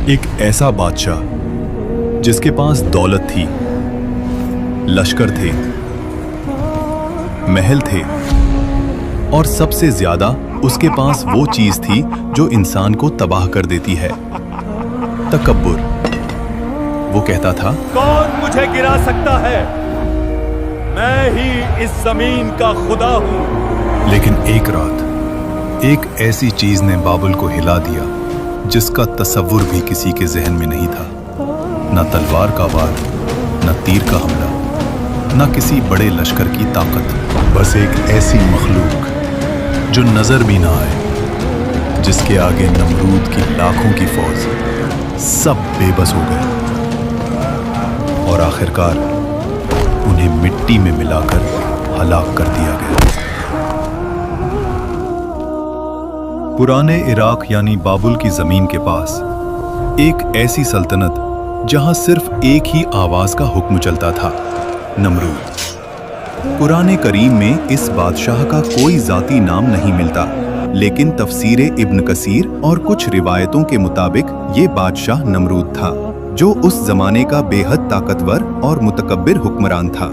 एक ऐसा बादशाह जिसके पास दौलत थी, लश्कर थे, महल थे और सबसे ज्यादा उसके पास वो चीज थी जो इंसान को तबाह कर देती है, तकब्बुर। वो कहता था, कौन मुझे गिरा सकता है? मैं ही इस जमीन का खुदा हूं। लेकिन एक रात एक ऐसी चीज ने बाबुल को हिला दिया जिसका तसव्वुर भी किसी के जहन में नहीं था। न तलवार का वार, न तीर का हमला, न किसी बड़े लश्कर की ताकत, बस एक ऐसी मखलूक जो नजर भी ना आए, जिसके आगे नमरूद की लाखों की फौज सब बेबस हो गए और आखिरकार उन्हें मिट्टी में मिलाकर हलाक कर दिया गया। पुराने इराक यानी बाबुल की जमीन के पास एक ऐसी सल्तनत जहां सिर्फ एक ही आवाज का हुक्म चलता था, नमरूद। पुराने करीम में इस बादशाह का कोई जाती नाम नहीं मिलता, लेकिन तफसीरे इब्न कसीर और कुछ रिवायतों के मुताबिक ये बादशाह नमरूद था, जो उस जमाने का बेहद ताकतवर और मुतकब्बिर हुक्मरान था।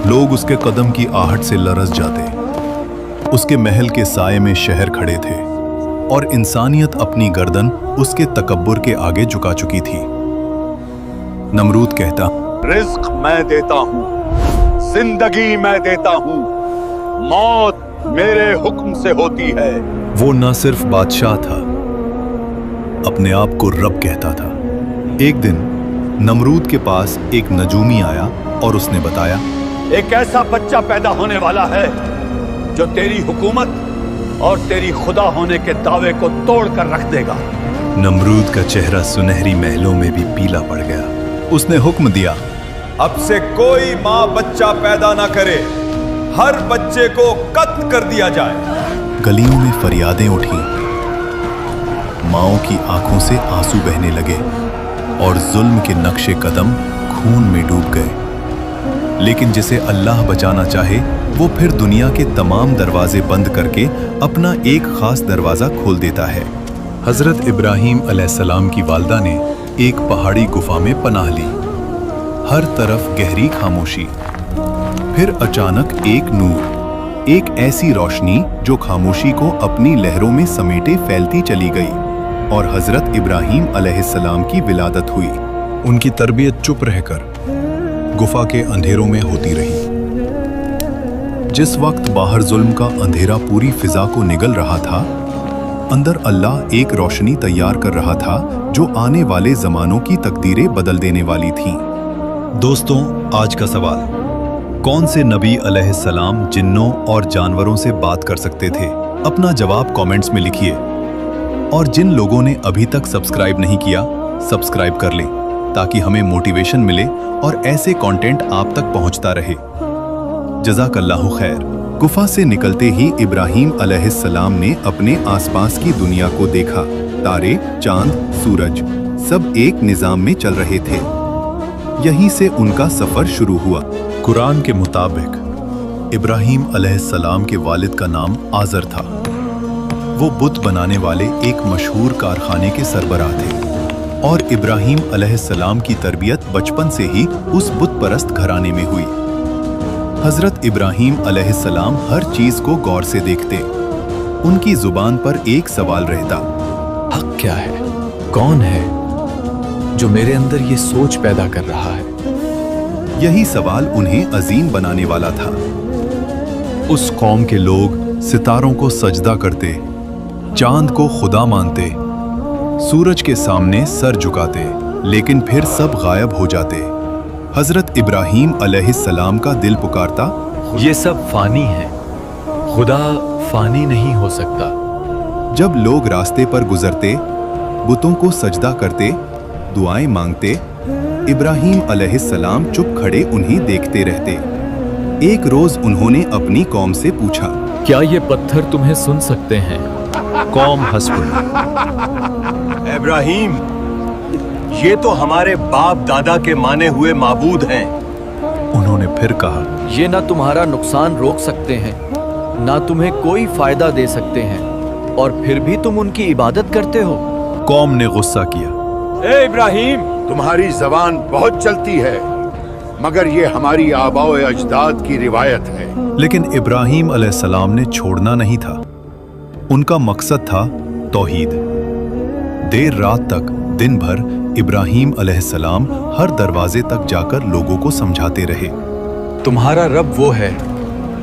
लोग उसके कदम की आहट से लरस जाते। उसके महल के साये में शहर खड़े थे और इंसानियत अपनी गर्दन उसके तकब्बुर के आगे झुका चुकी थी। नमरूद कहता, रिज्क मैं देता हूँ, जिंदगी मैं देता हूँ, मौत मेरे हुक्म से होती है। वो न सिर्फ बादशाह था, अपने आप को रब कहता था। एक दिन नमरूद के पास एक नजूमी आया और उसने बताया, एक ऐसा बच्चा पैदा होने वाला है जो तेरी हुकूमत और तेरी खुदा होने के दावे को तोड़ कर रख देगा। नमरूद का चेहरा सुनहरी महलों में भी पीला पड़ गया। उसने हुक्म दिया, अब से कोई माँ बच्चा पैदा ना करे, हर बच्चे को कत्ल कर दिया जाए। गलियों में फरियादें उठी, माओं की आंखों से आंसू बहने लगे और जुल्म के नक्शे कदम खून में डूब गए। लेकिन जिसे अल्लाह बचाना चाहे वो फिर दुनिया के तमाम दरवाजे बंद करके अपना एक खास दरवाजा खोल देता है। हजरत इब्राहीम अलैहिस्सलाम की वालदा ने एक पहाड़ी गुफा में पनाह ली। हर तरफ गहरी खामोशी, फिर अचानक एक नूर, एक ऐसी रोशनी जो खामोशी को अपनी लहरों में समेटे फैलती चली गई और हजरत इब्राहीम अलैहिस्सलाम की विलादत हुई। उनकी तरबियत चुप रहकर गुफा के अंधेरों में होती रही। जिस वक्त बाहर जुल्म का अंधेरा पूरी फिजा को निगल रहा था, अंदर अल्लाह एक रोशनी तैयार कर रहा था जो आने वाले जमानों की तकदीरें बदल देने वाली थीं। दोस्तों, आज का सवाल, कौन से नबी अलैहिस्सलाम जिन्नों और जानवरों से बात कर सकते थे? अपना जवाब कमेंट्स में लिखिए और जिन लोगों ने अभी तक सब्सक्राइब नहीं किया, सब्सक्राइब कर लें ताकि हमें मोटिवेशन मिले और ऐसे कंटेंट आप तक पहुंचता रहे। जज़ाकल्लाहु खैर। गुफा से निकलते ही इब्राहीम अलैहिस्सलाम ने अपने आसपास की दुनिया को देखा। तारे, चांद, सूरज सब एक निजाम में चल रहे थे। यहीं से उनका सफर शुरू हुआ। कुरान के मुताबिक इब्राहीम अलैहिस्सलाम के वालिद का नाम आज़र था। वो बुत बनाने वाले एक मशहूर कारखाने के सरबराह थे और इब्राहीम अलैहिस्सलाम की तरबियत बचपन से ही उस बुत परस्त घराने में हुई। हजरत इब्राहीम अलैहिस्सलाम हर चीज को गौर से देखते। उनकी जुबान पर एक सवाल रहता, हक क्या है? कौन है जो मेरे अंदर ये सोच पैदा कर रहा है? यही सवाल उन्हें अजीम बनाने वाला था। उस कौम के लोग सितारों को सजदा करते, चांद को खुदा मानते, सूरज के सामने सर झुकाते, लेकिन फिर सब गायब हो जाते। हजरत इब्राहीम अलैहिस्सलाम का दिल पुकारता, ये सब फानी है, खुदा फानी नहीं हो सकता। जब लोग रास्ते पर गुजरते, बुतों को सजदा करते, दुआएं मांगते, इब्राहीम अलैहिस्सलाम चुप खड़े उन्हें देखते रहते। एक रोज उन्होंने अपनी कौम से पूछा, क्या ये पत्थर तुम्हें सुन सकते हैं? कौम हंस पड़ी। इब्राहीम, ये तो हमारे बाप दादा के माने हुए माबूद हैं। उन्होंने फिर कहा, ये ना तुम्हारा नुकसान रोक सकते हैं, ना तुम्हें कोई फायदा दे सकते हैं, और फिर भी तुम उनकी इबादत करते हो। कौम ने गुस्सा किया, ए इब्राहिम, तुम्हारी जबान बहुत चलती है, मगर ये हमारी आबाओ अजदाद की रिवायत है। लेकिन इब्राहीम अलैहिस्सलाम ने छोड़ना नहीं था। उनका मकसद था तौहीद। देर रात तक दिन भर इब्राहीम अलैहिस्सलाम हर दरवाजे तक जाकर लोगों को समझाते रहे। तुम्हारा रब वो है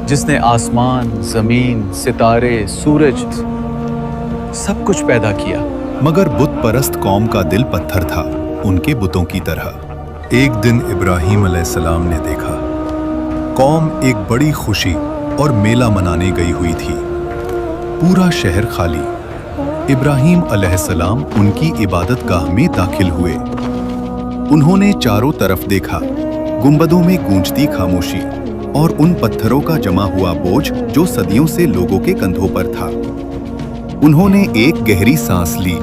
जिसने आसमान, जमीन, सितारे, सूरज सब कुछ पैदा किया। मगर बुत परस्त कौम का दिल पत्थर था, उनके बुतों की तरह। एक दिन इब्राहीम अलैहिस्सलाम ने देखा कौम एक बड़ी खुशी और मेला मनाने गई हुई थी। पूरा शहर खाली। इब्राहीम अलैहिस्सलाम उनकी इबादत गाह में दाखिल हुए। उन्होंने चारों तरफ देखा, गुंबदों में गूंजती खामोशी और उन पत्थरों का जमा हुआ बोझ जो सदियों से लोगों के कंधों पर था। उन्होंने एक गहरी सांस ली।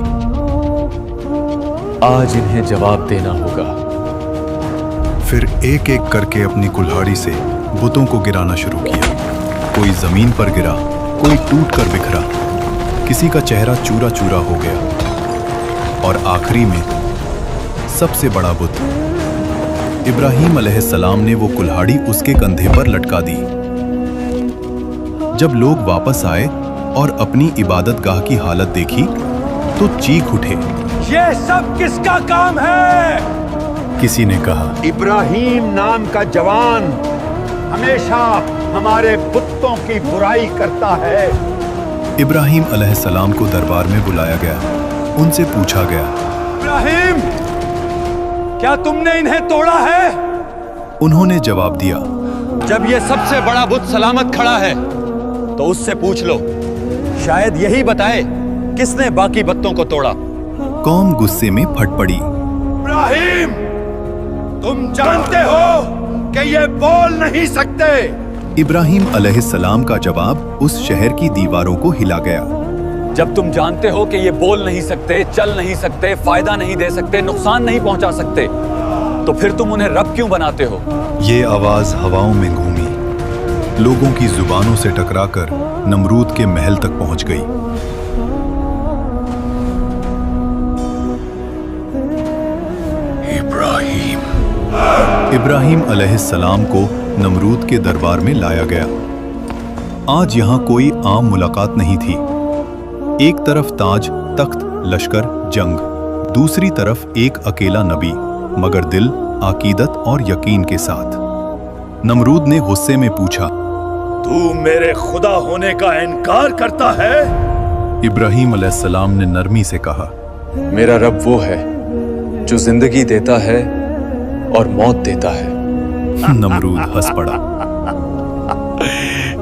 आज इन्हें जवाब देना होगा। फिर एक एक करके अपनी कुल्हाड़ी से बुतों को गिराना शुरू किया। कोई जमीन पर गिरा, कोई टूट कर बिखरा, किसी का चेहरा चूरा चूरा हो गया। और आखिरी में सबसे बड़ा बुत, इब्राहीम अलैहिस्सलाम ने वो कुल्हाड़ी उसके कंधे पर लटका दी। जब लोग वापस आए और अपनी इबादत गाह की हालत देखी तो चीख उठे, ये सब किसका काम है? किसी ने कहा, इब्राहीम नाम का जवान हमेशा हमारे बुतों की बुराई करता है। इब्राहीम अलैहिस्सलाम को दरबार में बुलाया गया। उनसे पूछा गया, इब्राहिम, क्या तुमने इन्हें तोड़ा है? उन्होंने जवाब दिया, जब ये सबसे बड़ा बुत सलामत खड़ा है तो उससे पूछ लो, शायद यही बताए किसने बाकी बुतों को तोड़ा। कौम गुस्से में फट पड़ी। इब्राहिम, तुम जानते हो कि ये बोल नहीं सकते। इब्राहीम अलैहिस्सलाम का जवाब उस शहर की दीवारों को हिला गया। जब तुम जानते हो कि ये बोल नहीं सकते, चल नहीं सकते, फायदा नहीं दे सकते, नुकसान नहीं पहुंचा सकते, तो फिर तुम उन्हें रब क्यों बनाते हो? ये आवाज हवाओं में घूमी, लोगों की जुबानों से टकराकर नमरूद के महल तक पहुंच गई। इब्राहीम अलैहिस्सलाम को नमरूद के दरबार में लाया गया। आज यहाँ कोई आम मुलाकात नहीं थी। एक तरफ ताज, तख्त, लश्कर, जंग, दूसरी तरफ एक अकेला नबी, मगर दिल, अकीदत और यकीन के साथ। नमरूद ने गुस्से में पूछा, तू मेरे खुदा होने का इनकार करता है? इब्राहीम अलैहिस्सलाम ने नरमी से कहा, मेरा रब वो है जो जिंदगी देता है और मौत देता है। नमरूद हंस पड़ा।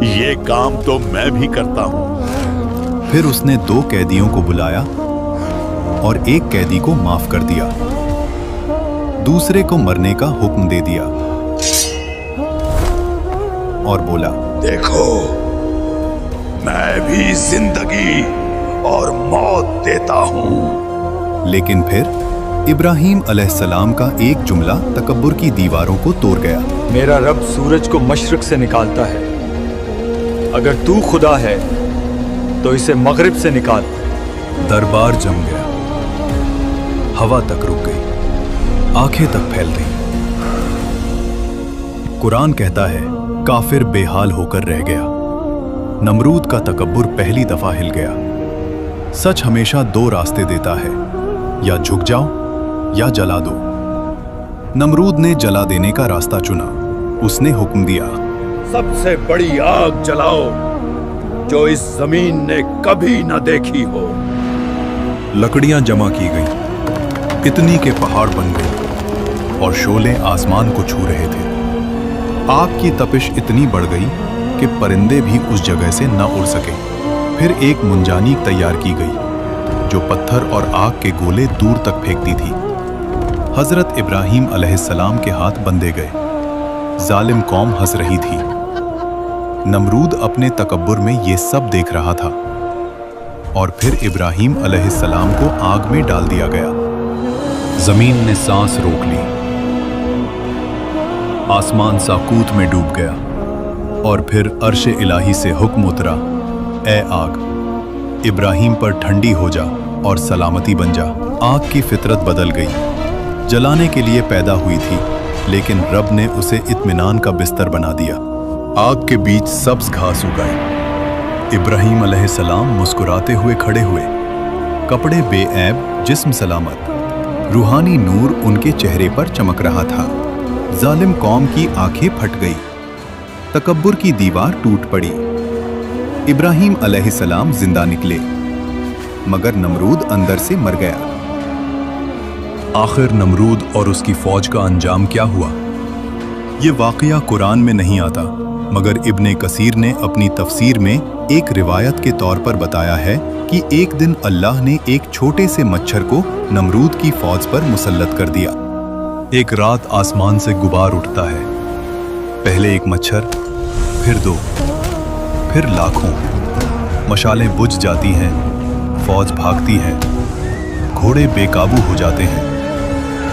ये काम तो मैं भी करता हूं। फिर उसने 2 कैदियों को बुलाया और एक कैदी को माफ कर दिया, दूसरे को मरने का हुक्म दे दिया और बोला, देखो, मैं भी जिंदगी और मौत देता हूं। लेकिन फिर इब्राहीम अलैहिस्सलाम का एक जुमला तकब्बुर की दीवारों को तोड़ गया। मेरा रब सूरज को मशरिक से निकालता है। अगर तू खुदा है तो इसे मगरिब से निकाल। दरबार जम गया। हवा तक रुक गई, आंखें तक फैल गई। कुरान कहता है, काफिर बेहाल होकर रह गया। नमरूद का तकब्बुर पहली दफा हिल गया। सच हमेशा 2 रास्ते देता है, या झुक जाओ या जला दो। नमरूद ने जला देने का रास्ता चुना। उसने हुक्म दिया, सबसे बड़ी आग जलाओ जो इस जमीन ने कभी न देखी हो। लकड़ियां जमा की गईं, इतनी के पहाड़ बन गए और शोले आसमान को छू रहे थे। आग की तपिश इतनी बढ़ गई कि परिंदे भी उस जगह से न उड़ सके। फिर एक मुंजानीक तैयार की गई जो पत्थर और आग के गोले दूर तक फेंकती थी। हजरत इब्राहीम अलैहिस्सलाम के हाथ बंधे गए। जालिम कौम हंस रही थी। नमरूद अपने तकब्बुर में ये सब देख रहा था। और फिर इब्राहीम अलैहिस्सलाम को आग में डाल दिया गया। जमीन ने सांस रोक ली। आसमान साकूत में डूब गया और फिर अर्श इलाही से हुक्म उतरा, ए आग, इब्राहीम पर ठंडी हो जा और सलामती बन जा। आग की फितरत बदल गई। जलाने के लिए पैदा हुई थी, लेकिन रब ने उसे इत्मीनान का बिस्तर बना दिया। आग के बीच सब्ज घास उगाए। इब्राहीम अलैहिस्सलाम मुस्कुराते हुए खड़े हुए, कपड़े बेऐब, जिस्म सलामत। रूहानी नूर उनके चेहरे पर चमक रहा था। जालिम कौम की आंखें फट गई, तकब्बुर की दीवार टूट पड़ी। इब्राहीम अलैहिस्सलाम जिंदा निकले, मगर नमरूद अंदर से मर गया। आखिर नमरूद और उसकी फौज का अंजाम क्या हुआ? ये वाकया कुरान में नहीं आता, मगर इब्ने कसीर ने अपनी तफसीर में एक रिवायत के तौर पर बताया है कि एक दिन अल्लाह ने एक छोटे से मच्छर को नमरूद की फौज पर मुसल्लत कर दिया। एक रात आसमान से गुबार उठता है, पहले एक मच्छर, फिर दो, फिर लाखों। मशालें बुझ जाती हैं, फौज भागती है, घोड़े बेकाबू हो जाते हैं,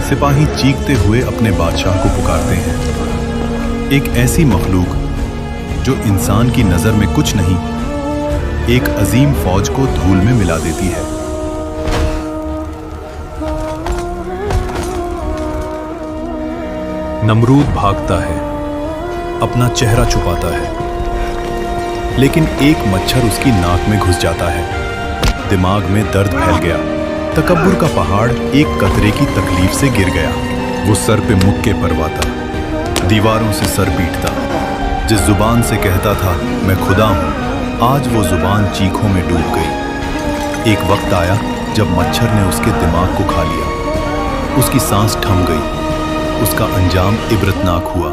सिपाही चीखते हुए अपने बादशाह को पुकारते हैं। एक ऐसी मखलूक जो इंसान की नजर में कुछ नहीं, एक अजीम फौज को धूल में मिला देती है। नमरूद भागता है, अपना चेहरा छुपाता है, लेकिन एक मच्छर उसकी नाक में घुस जाता है। दिमाग में दर्द फैल गया। तकब्बुर का पहाड़ एक कतरे की तकलीफ से गिर गया। वो सर पे मुक्के परवाता, दीवारों से सर पीटता। जिस जुबान से कहता था मैं खुदा हूं, आज वो जुबान चीखों में डूब गई। एक वक्त आया जब मच्छर ने उसके दिमाग को खा लिया। उसकी सांस थम गई। उसका अंजाम इबरतनाक हुआ।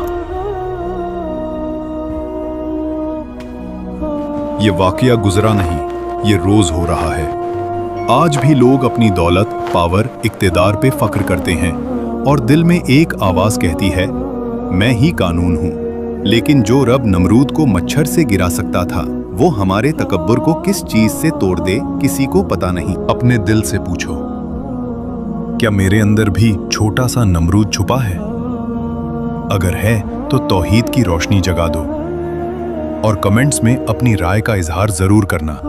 ये वाकया गुजरा नहीं, ये रोज हो रहा है। आज भी लोग अपनी दौलत, पावर, इक्तिदार पे फख्र करते हैं और दिल में एक आवाज कहती है, मैं ही कानून हूं। लेकिन जो रब नमरूद को मच्छर से गिरा सकता था, वो हमारे तकब्बुर को किस चीज से तोड़ दे, किसी को पता नहीं। अपने दिल से पूछो, क्या मेरे अंदर भी छोटा सा नमरूद छुपा है? अगर है तो तौहीद की रोशनी जगा दो और कमेंट्स में अपनी राय का इजहार जरूर करना।